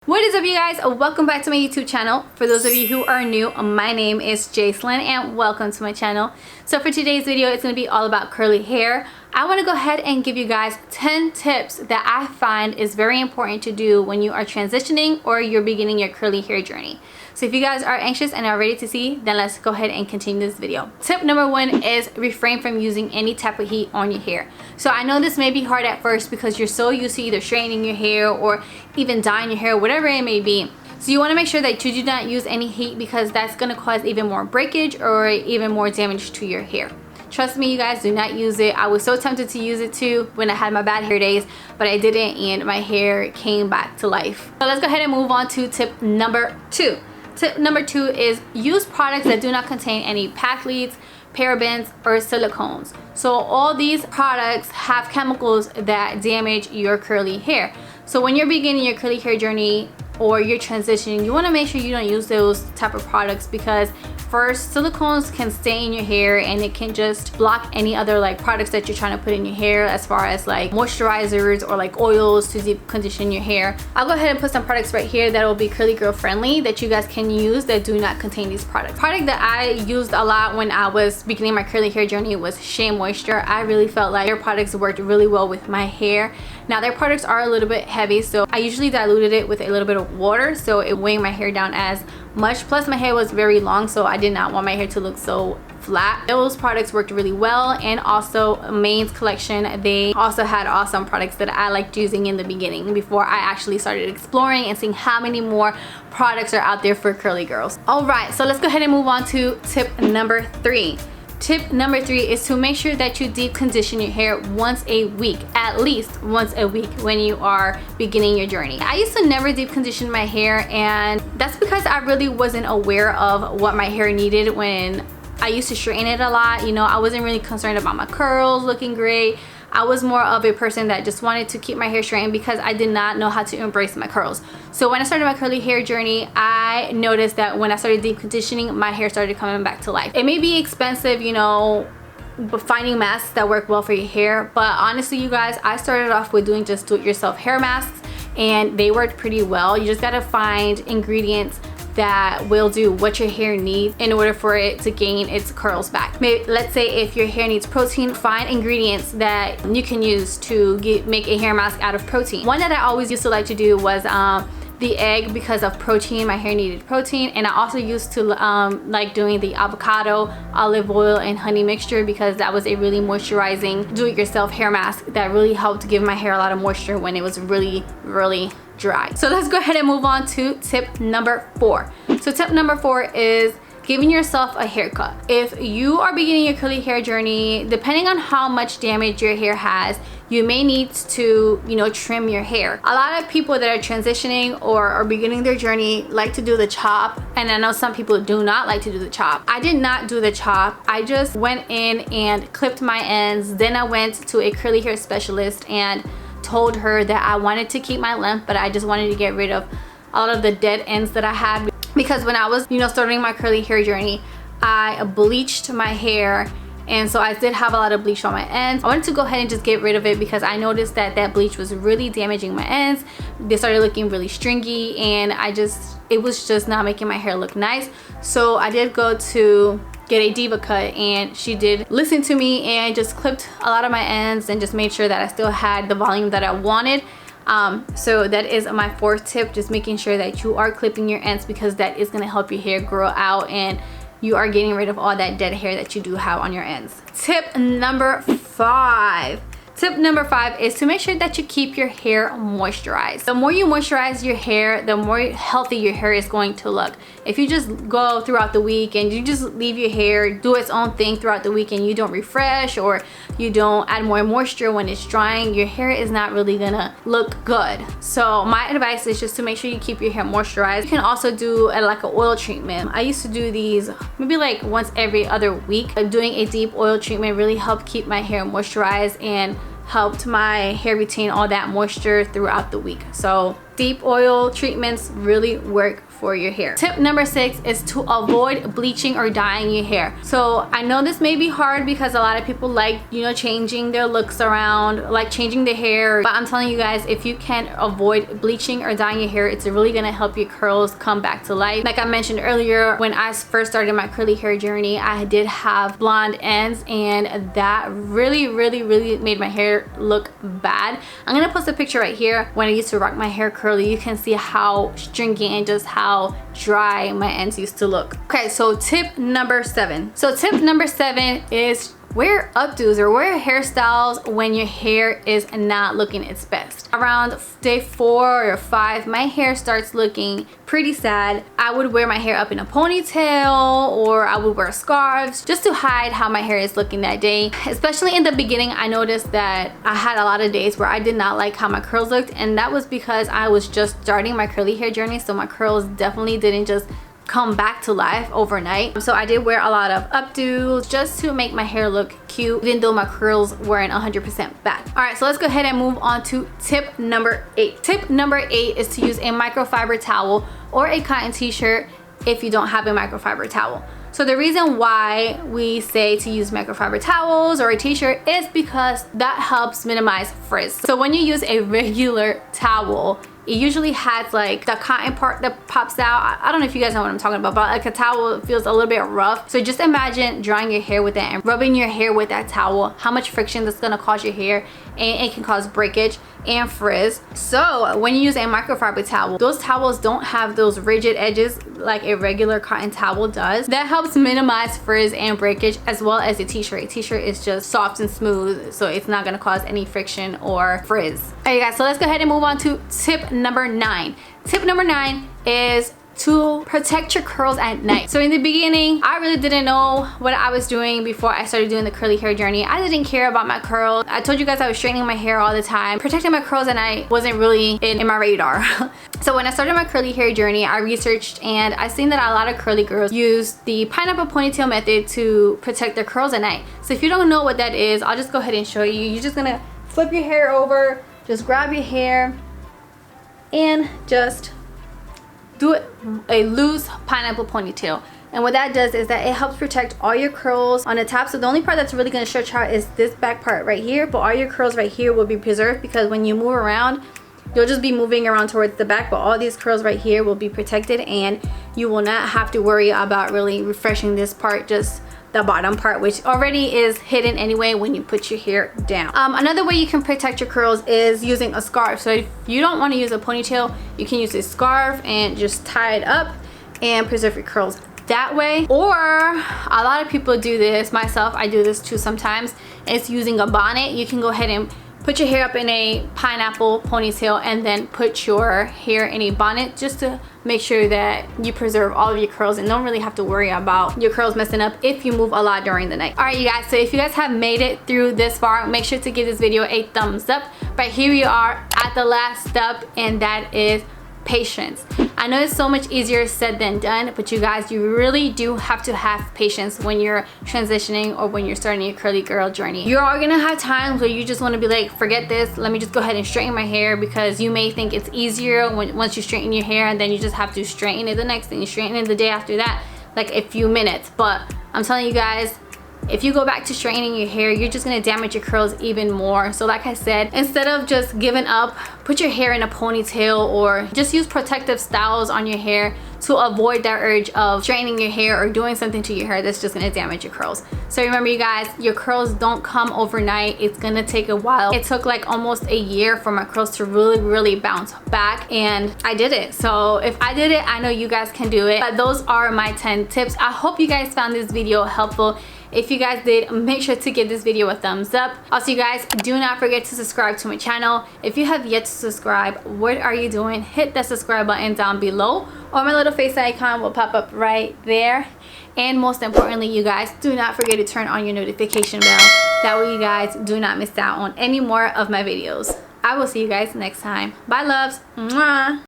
What is up, you guys? Welcome back to my YouTube channel. For those of you who are new, my name is Jacelyn and welcome to my channel. So for today's video, it's going to be all about curly hair. I want to go ahead and give you guys 10 tips that I find is very important to do when you are transitioning or you're beginning your curly hair journey. So if you guys are anxious and are ready to see, then let's go ahead and continue this video. Tip number one is refrain from using any type of heat on your hair. So I know this may be hard at first because you're so used to either straightening your hair or even dyeing your hair, whatever it may be. So you want to make sure that you do not use any heat because that's going to cause even more breakage or even more damage to your hair. Trust me, you guys, do not use it. I was so tempted to use it too when I had my bad hair days, but I didn't and my hair came back to life. So let's go ahead and move on to tip number two. Tip number two is use products that do not contain any phthalates, parabens, or silicones. So all these products have chemicals that damage your curly hair. So when you're beginning your curly hair journey or you're transitioning, you want to make sure you don't use those type of products because first, silicones can stay in your hair and it can just block any other like products that you're trying to put in your hair, as far as like moisturizers or like oils to deep condition your hair. I'll go ahead and put some products right here that will be curly girl friendly that you guys can use that do not contain these products. Product that I used a lot when I was beginning my curly hair journey was Shea Moisture. I really felt like their products worked really well with my hair. Now their products are a little bit heavy, so I usually diluted it with a little bit of water so it weighed my hair down as much. Plus my hair was very long, so I did not want my hair to look so flat. Those products worked really well, and also Main's collection, they also had awesome products that I liked using in the beginning before I actually started exploring and seeing how many more products are out there for curly girls. Alright, so let's go ahead and move on to tip number three. Tip number three is to make sure that you deep condition your hair once a week, at least once a week when you are beginning your journey. I used to never deep condition my hair, and that's because I really wasn't aware of what my hair needed when I used to straighten it a lot. You know, I wasn't really concerned about my curls looking great. I was more of a person that just wanted to keep my hair straightened because I did not know how to embrace my curls. So when I started my curly hair journey, I noticed that when I started deep conditioning, my hair started coming back to life. It may be expensive, you know, but finding masks that work well for your hair, but honestly, you guys, I started off with doing just do-it-yourself hair masks and they worked pretty well. You just gotta find ingredients that will do what your hair needs in order for it to gain its curls back. Maybe, let's say if your hair needs protein, find ingredients that you can use to make a hair mask out of protein. One that I always used to like to do was the egg because of protein. My hair needed protein, and I also used to like doing the avocado, olive oil, and honey mixture because that was a really moisturizing do-it-yourself hair mask that really helped give my hair a lot of moisture when it was really dry. So let's go ahead and move on to tip number four. So tip number four is giving yourself a haircut. If you are beginning your curly hair journey, depending on how much damage your hair has, you may need to, you know, trim your hair. A lot of people that are transitioning or are beginning their journey like to do the chop, and I know some people do not like to do the chop. I did not do the chop. I just went in and clipped my ends. Then I went to a curly hair specialist and told her that I wanted to keep my length, but I just wanted to get rid of a lot of the dead ends that I had, because when I was, you know, starting my curly hair journey, I bleached my hair, and so I did have a lot of bleach on my ends. I wanted to go ahead and just get rid of it because I noticed that that bleach was really damaging my ends. They started looking really stringy, and it was just not making my hair look nice. So I did go to get a diva cut, and she did listen to me and just clipped a lot of my ends and just made sure that I still had the volume that I wanted. So that is my fourth tip, just making sure that you are clipping your ends because that is going to help your hair grow out and you are getting rid of all that dead hair that you do have on your ends. Tip number five. Tip number five is to make sure that you keep your hair moisturized. The more you moisturize your hair, the more healthy your hair is going to look. If you just go throughout the week and you just leave your hair do its own thing throughout the week and you don't refresh or you don't add more moisture when it's drying, your hair is not really gonna look good. So my advice is just to make sure you keep your hair moisturized. You can also do like an oil treatment. I used to do these maybe like once every other week. Doing a deep oil treatment really helped keep my hair moisturized and helped my hair retain all that moisture throughout the week. So deep oil treatments really work for your hair. Tip number 6 is to avoid bleaching or dyeing your hair. So I know this may be hard because a lot of people like, you know, changing their looks around, like changing their hair, but I'm telling you guys, if you can avoid bleaching or dyeing your hair, it's really gonna help your curls come back to life. Like I mentioned earlier, when I first started my curly hair journey, I did have blonde ends, and that really made my hair look bad. I'm gonna post a picture right here. When I used to rock my hair curly, you can see how stringy and just how dry my ends used to look. Okay, so tip number 7. So tip number 7 is wear updos or wear hairstyles when your hair is not looking its best. Around day 4 or 5, my hair starts looking pretty sad. I would wear my hair up in a ponytail, or I would wear scarves just to hide how my hair is looking that day. Especially in the beginning, I noticed that I had a lot of days where I did not like how my curls looked, and that was because I was just starting my curly hair journey, so my curls definitely didn't just come back to life overnight. So I did wear a lot of updos just to make my hair look cute, even though my curls weren't 100% back. All right, so let's go ahead and move on to tip number 8. Tip number 8 is to use a microfiber towel or a cotton t-shirt if you don't have a microfiber towel. So the reason why we say to use microfiber towels or a t-shirt is because that helps minimize frizz. So when you use a regular towel, it usually has like the cotton part that pops out. I don't know if you guys know what I'm talking about, but like a towel feels a little bit rough. So just imagine drying your hair with it and rubbing your hair with that towel, how much friction that's gonna cause your hair, and it can cause breakage and frizz. So when you use a microfiber towel, those towels don't have those rigid edges like a regular cotton towel does. That helps minimize frizz and breakage, as well as a t-shirt. A t-shirt is just soft and smooth, so it's not gonna cause any friction or frizz. All right guys, so let's go ahead and move on to tip number 9. Tip number 9 is to protect your curls at night. So in the beginning, I really didn't know what I was doing before I started doing the curly hair journey. I didn't care about my curls. I told you guys I was straightening my hair all the time. Protecting my curls at night wasn't really in my radar. So when I started my curly hair journey, I researched and I seen that a lot of curly girls use the pineapple ponytail method to protect their curls at night. So if you don't know what that is, I'll just go ahead and show you. You're just gonna flip your hair over, just grab your hair and just do a loose pineapple ponytail. And what that does is that it helps protect all your curls on the top. So the only part that's really going to stretch out is this back part right here, but all your curls right here will be preserved, because when you move around, you'll just be moving around towards the back, but all these curls right here will be protected, and you will not have to worry about really refreshing this part, just the bottom part, which already is hidden anyway when you put your hair down. Another way you can protect your curls is using a scarf. So if you don't want to use a ponytail, you can use a scarf and just tie it up and preserve your curls that way. Or a lot of people do this, myself I do this too sometimes, it's using a bonnet. You can go ahead and put your hair up in a pineapple ponytail and then put your hair in a bonnet, just to make sure that you preserve all of your curls and don't really have to worry about your curls messing up if you move a lot during the night. All right you guys, so if you guys have made it through this far, make sure to give this video a thumbs up. But here we are at the last step, and that is patience. I know it's so much easier said than done, but you guys, you really do have to have patience when you're transitioning or when you're starting your curly girl journey. You're all gonna have times where you just want to be like, forget this, let me just go ahead and straighten my hair, because you may think it's easier once you straighten your hair, and then you just have to straighten it the next thing, you straighten it the day after that, like a few minutes. But I'm telling you guys, if you go back to straightening your hair, you're just gonna damage your curls even more. So like I said, instead of just giving up, put your hair in a ponytail, or just use protective styles on your hair to avoid that urge of straightening your hair or doing something to your hair that's just gonna damage your curls. So remember you guys, your curls don't come overnight. It's gonna take a while. It took like almost a year for my curls to really bounce back, and I did it. So if I did it, I know you guys can do it. But those are my 10 tips. I hope you guys found this video helpful. If you guys did, make sure to give this video a thumbs up. Also you guys, do not forget to subscribe to my channel. If you have yet to subscribe, what are you doing? Hit that subscribe button down below, or my little face icon will pop up right there. And most importantly you guys, do not forget to turn on your notification bell. That way you guys do not miss out on any more of my videos. I will see you guys next time. Bye loves. Mwah.